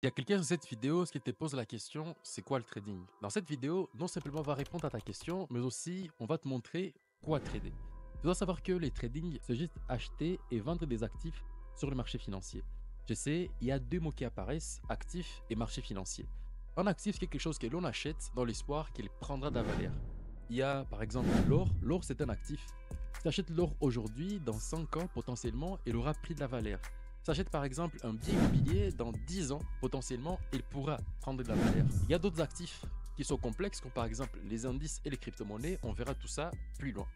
Il y a quelqu'un dans cette vidéo qui te pose la question, c'est quoi le trading? Dans cette vidéo, non simplement on va répondre à ta question, mais aussi on va te montrer quoi trader. Tu dois savoir que les trading, c'est juste acheter et vendre des actifs sur le marché financier. Je sais, il y a deux mots qui apparaissent, actif et marché financier. Un actif, c'est quelque chose que l'on achète dans l'espoir qu'il prendra de la valeur. Il y a par exemple l'or. L'or, c'est un actif. Si tu achètes l'or aujourd'hui, dans 5 ans, potentiellement, il aura pris de la valeur. S'achète par exemple un bien immobilier, dans 10 ans, potentiellement, il pourra prendre de la valeur. Il y a d'autres actifs qui sont complexes, comme par exemple les indices et les crypto-monnaies. On verra tout ça plus loin.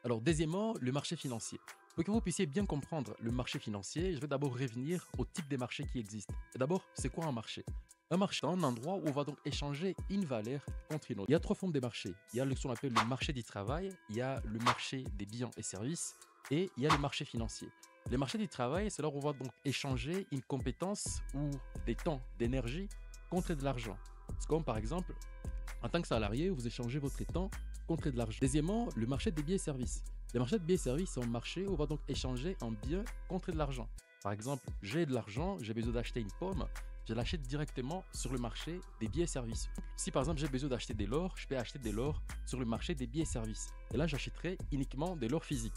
Alors, deuxièmement, le marché financier. Pour que vous puissiez bien comprendre le marché financier, je vais d'abord revenir au type des marchés qui existent. Et d'abord, c'est quoi un marché? Un marché, c'est un endroit où on va donc échanger une valeur contre une autre. Il y a trois formes de marchés. Il y a ce qu'on appelle le marché du travail, il y a le marché des biens et services, et il y a le marché financier. Les marchés du travail, c'est là où on va donc échanger une compétence ou des temps d'énergie contre de l'argent. C'est comme par exemple, en tant que salarié, vous échangez votre temps contre de l'argent. Deuxièmement, le marché des biens et services. Le marché des biens et services, c'est un marché où on va donc échanger un bien contre de l'argent. Par exemple, j'ai de l'argent, j'ai besoin d'acheter une pomme, je l'achète directement sur le marché des biens et services. Si par exemple j'ai besoin d'acheter de l'or, je peux acheter de l'or sur le marché des biens et services. Et là, j'achèterai uniquement de l'or physique.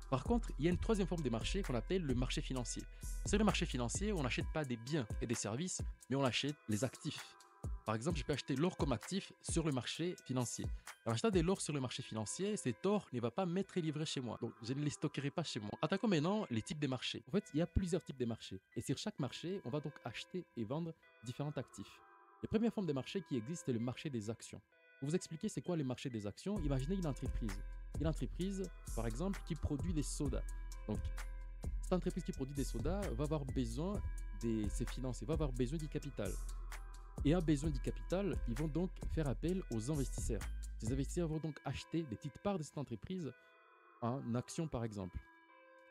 Par contre, il y a une troisième forme de marché qu'on appelle le marché financier. Sur le marché financier, on n'achète pas des biens et des services, mais on achète les actifs. Par exemple, je peux acheter l'or comme actif sur le marché financier. En achetant de l'or sur le marché financier, cet or ne va pas m'être livré chez moi. Donc, je ne les stockerai pas chez moi. Attaquons maintenant les types de marchés. En fait, il y a plusieurs types de marchés. Et sur chaque marché, on va donc acheter et vendre différents actifs. La première forme de marché qui existe, c'est le marché des actions. Pour vous expliquer c'est quoi le marché des actions, imaginez une entreprise. Une entreprise, par exemple, qui produit des sodas. Donc, cette entreprise qui produit des sodas va avoir besoin de ses finances, va avoir besoin du capital. Et a besoin du capital, ils vont donc faire appel aux investisseurs. Ces investisseurs vont donc acheter des petites parts de cette entreprise en actions, par exemple.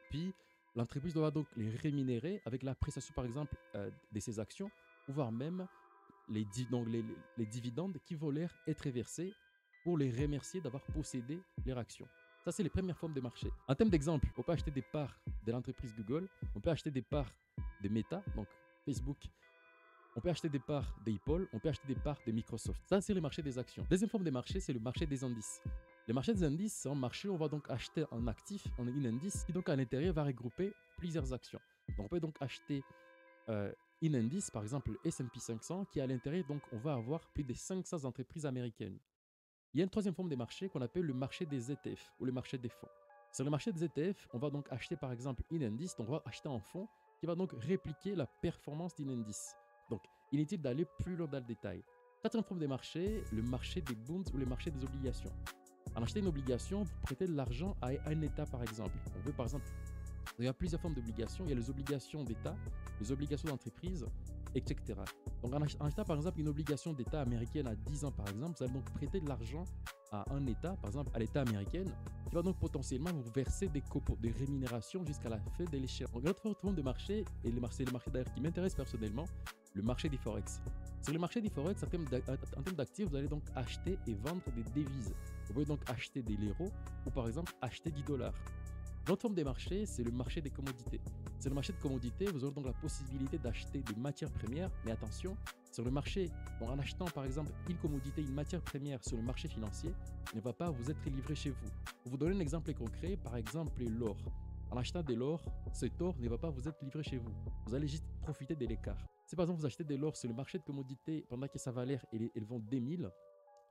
Puis, l'entreprise doit donc les rémunérer avec l'appréciation, par exemple, de ces actions, voire même les dividendes qui vont leur être versés pour les remercier d'avoir possédé leurs actions. Ça, c'est les premières formes de marché. En termes d'exemple, on peut acheter des parts de l'entreprise Google, on peut acheter des parts de Meta, donc Facebook, on peut acheter des parts d'Apple, on peut acheter des parts de Microsoft. Ça, c'est le marché des actions. Deuxième forme de marché, c'est le marché des indices. Le marché des indices, c'est un marché où on va donc acheter un actif, un indice, qui donc à l'intérieur va regrouper plusieurs actions. Donc, on peut donc acheter un indice, par exemple le S&P 500, qui à l'intérieur, donc on va avoir plus de 500 entreprises américaines. Il y a une troisième forme de marché qu'on appelle le marché des ETF ou le marché des fonds. Sur le marché des ETF, on va donc acheter par exemple un indice, donc on va acheter un fonds qui va donc répliquer la performance d'un indice. Donc, inutile d'aller plus loin dans le détail. Quatrième forme de marché, le marché des bonds ou le marché des obligations. En achetant une obligation, vous prêtez de l'argent à un État par exemple. On veut par exemple, il y a plusieurs formes d'obligations. Il y a les obligations d'État, les obligations d'entreprise, etc. Donc en achetant par exemple une obligation d'État américaine à 10 ans par exemple, vous allez donc prêter de l'argent à un État, par exemple à l'État américain, qui va donc potentiellement vous verser des rémunérations jusqu'à la fin de l'échéance. Donc notre forme de marché, et le marché d'ailleurs qui m'intéresse personnellement, le marché du Forex. Sur le marché du Forex, en termes d'actifs, vous allez donc acheter et vendre des devises. Vous pouvez donc acheter des l'euro ou par exemple acheter du dollar. L'autre forme des marchés, c'est le marché des commodités. Sur le marché de commodités, vous aurez donc la possibilité d'acheter des matières premières, mais attention, sur le marché, en achetant par exemple une commodité, une matière première sur le marché financier, ne va pas vous être livré chez vous. Pour vous donner un exemple concret, par exemple l'or. En achetant de l'or, cet or ne va pas vous être livré chez vous. Vous allez juste profiter de l'écart. Si par exemple vous achetez de l'or sur le marché de commodités pendant que sa valeur elle vend 2000,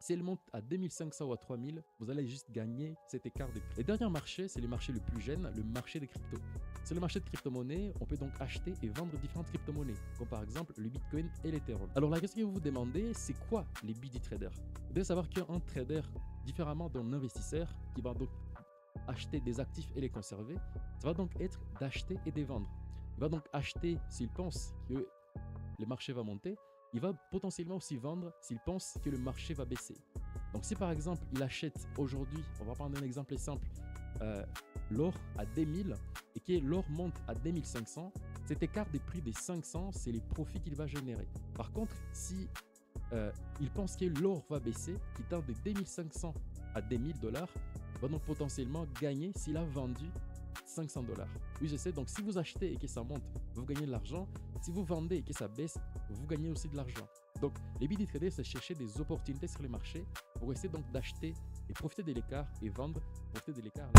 si elle monte à 2500 ou à 3000, vous allez juste gagner cet écart de prix. Le dernier marché, c'est le marché le plus jeune, le marché des cryptos. Sur le marché de crypto-monnaies, on peut donc acheter et vendre différentes crypto-monnaies, comme par exemple le Bitcoin et l'Ethereum. Alors la question que vous vous demandez, c'est quoi les buts du trader? Vous devez savoir qu'un trader, différemment d'un investisseur qui va donc acheter des actifs et les conserver, ça va donc être d'acheter et de vendre. Il va donc acheter s'il pense que le marché va monter, il va potentiellement aussi vendre s'il pense que le marché va baisser. Donc si par exemple il achète aujourd'hui, on va prendre un exemple simple, l'or à 2000 et que l'or monte à 2500, cet écart des prix des 500, c'est les profits qu'il va générer. Par contre, si il pense que l'or va baisser, qui tend de 2500 à 2000 dollars, va donc potentiellement gagner s'il a vendu 500 $. Oui, je sais. Donc, si vous achetez et que ça monte, vous gagnez de l'argent. Si vous vendez et que ça baisse, vous gagnez aussi de l'argent. Donc, les bits de trader, c'est chercher des opportunités sur les marchés pour essayer donc d'acheter et profiter de l'écart et vendre, profiter de l'écart.